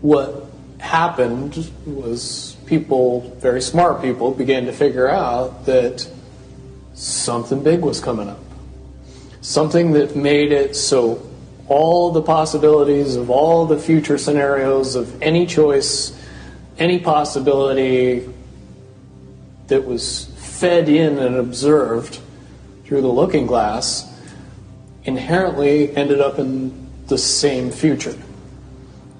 what happened was people, very smart people, began to figure out that something big was coming up. Something that made it so all the possibilities of all the future scenarios of any choice, any possibility that was fed in and observed through the looking glass inherently ended up in the same future.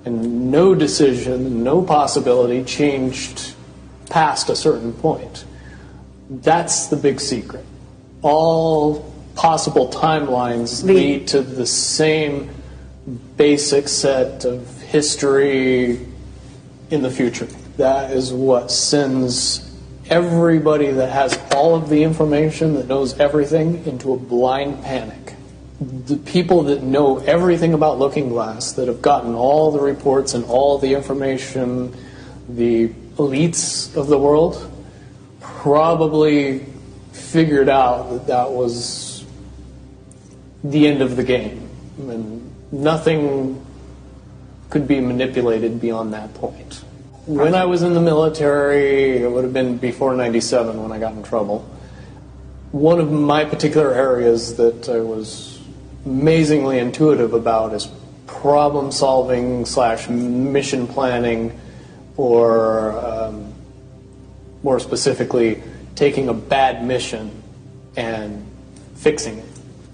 And no decision, no possibility changed past a certain point. That's the big secret. All possible timelines lead to the same basic set of history in the future. That is what sends everybody that has all of the information, that knows everything, into a blind panic. The people that know everything about Looking Glass, that have gotten all the reports and all the information, the elites of the world, probably figured out that that was the end of the game. And nothing could be manipulated beyond that point. When I was in the military, it would have been before 97 when I got in trouble. One of my particular areas that I was amazingly intuitive about is problem solving / mission planning, or more specifically, taking a bad mission and fixing it.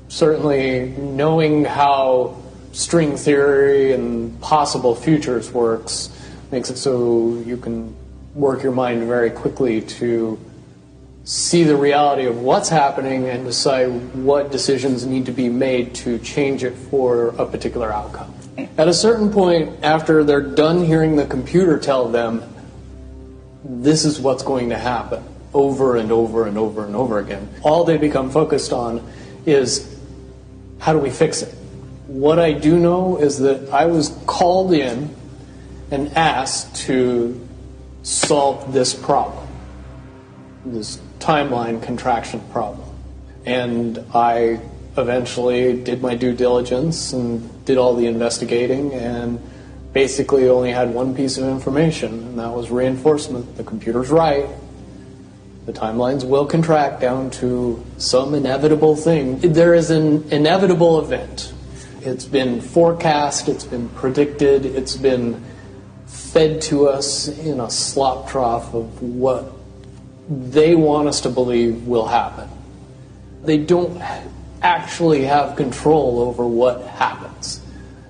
Certainly knowing how string theory and possible futures works makes it so you can work your mind very quickly to see the reality of what's happening and decide what decisions need to be made to change it for a particular outcome. At a certain point, after they're done hearing the computer tell them this is what's going to happen over and over and over and over again, all they become focused on is how do we fix it? What I do know is that I was called in and asked to solve this problem, this timeline contraction problem. And I eventually did my due diligence and did all the investigating, and basically only had one piece of information, and that was reinforcement. The computer's right. The timelines will contract down to some inevitable thing. There is an inevitable event. It's been forecast, it's been predicted, it's been fed to us in a slop trough of what they want us to believe will happen. They don't actually have control over what happens.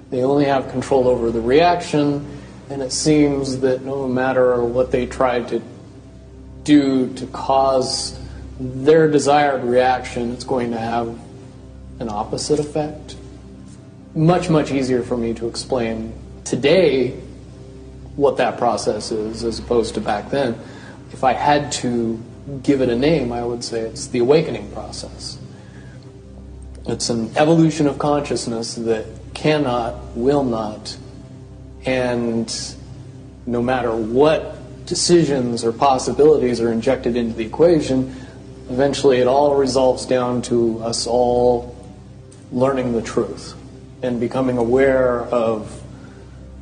They only have control over the reaction, and it seems that no matter what they try to do to cause their desired reaction, it's going to have an opposite effect. Much, much easier for me to explain today what that process is as opposed to back then. If I had to give it a name, I would say it's the awakening process. It's an evolution of consciousness that cannot, will not, and no matter what decisions or possibilities are injected into the equation, eventually it all resolves down to us all learning the truth and becoming aware of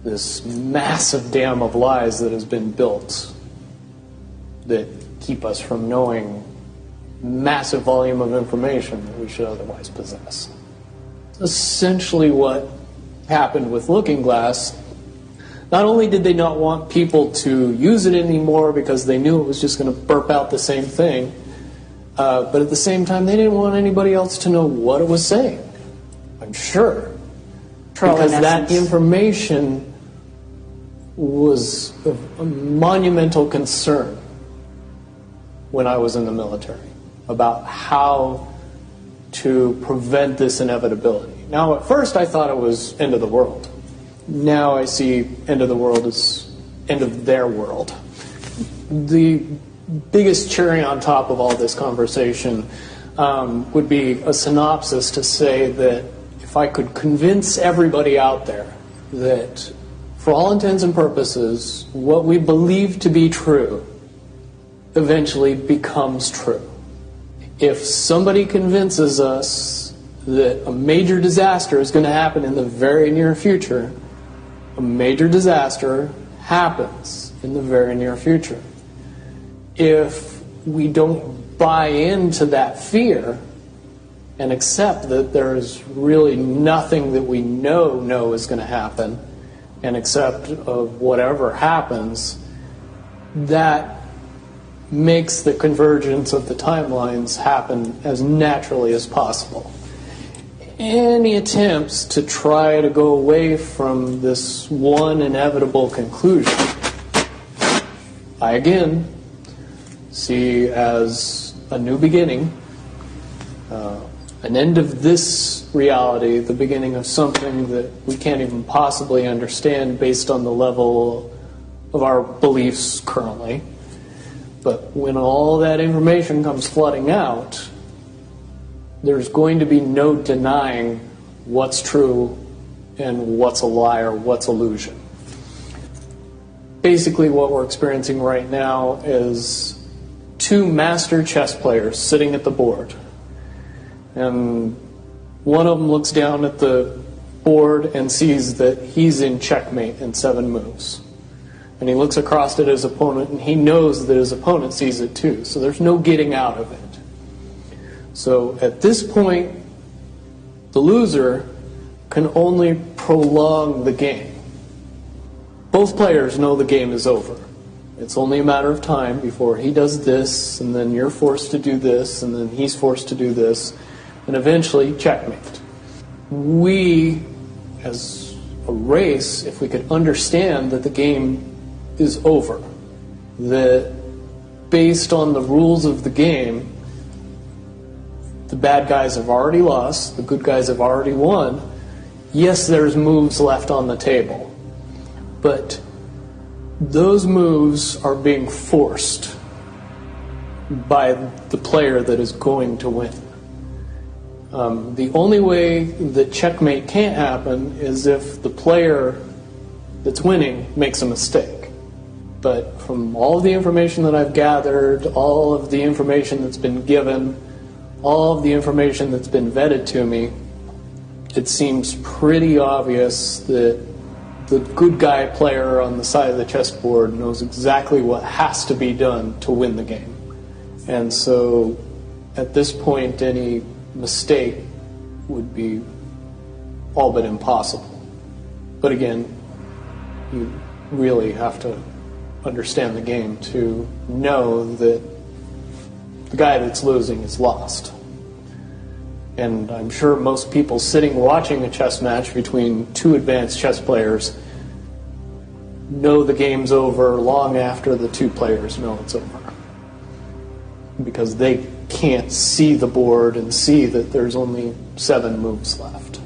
this massive dam of lies that has been built that keep us from knowing massive volume of information that we should otherwise possess. Essentially what happened with Looking Glass, not only did they not want people to use it anymore because they knew it was just going to burp out the same thing, but at the same time they didn't want anybody else to know what it was saying, I'm sure. Because that information was of a monumental concern when I was in the military about how to prevent this inevitability. Now, at first I thought it was end of the world. Now I see end of the world as end of their world. The biggest cherry on top of all this conversation would be a synopsis to say that if I could convince everybody out there that for all intents and purposes, what we believe to be true eventually becomes true. If somebody convinces us that a major disaster is going to happen in the very near future, a major disaster happens in the very near future. If we don't buy into that fear and accept that there is really nothing that we know is going to happen, and accept of whatever happens, that makes the convergence of the timelines happen as naturally as possible. Any attempts to try to go away from this one inevitable conclusion, I again see as a new beginning, an end of this reality, the beginning of something that we can't even possibly understand based on the level of our beliefs currently. But when all that information comes flooding out, there's going to be no denying what's true and what's a lie or what's illusion. Basically, what we're experiencing right now is two master chess players sitting at the board. And one of them looks down at the board and sees that he's in checkmate in 7 moves. And he looks across at his opponent, and he knows that his opponent sees it too. So there's no getting out of it. So at this point, the loser can only prolong the game. Both players know the game is over. It's only a matter of time before he does this, and then you're forced to do this, and then he's forced to do this, and eventually checkmate. We, as a race, if we could understand that the game is over, that based on the rules of the game, the bad guys have already lost, the good guys have already won. Yes, there's moves left on the table, but those moves are being forced by the player that is going to win. The only way that checkmate can't happen is if the player that's winning makes a mistake. But from all of the information that I've gathered, all of the information that's been given, all of the information that's been vetted to me, it seems pretty obvious that the good guy player on the side of the chessboard knows exactly what has to be done to win the game. And so at this point, any mistake would be all but impossible. But again, you really have to understand the game to know that the guy that's losing is lost. And I'm sure most people sitting watching a chess match between two advanced chess players know the game's over long after the two players know it's over. Because they can't see the board and see that there's only 7 moves left.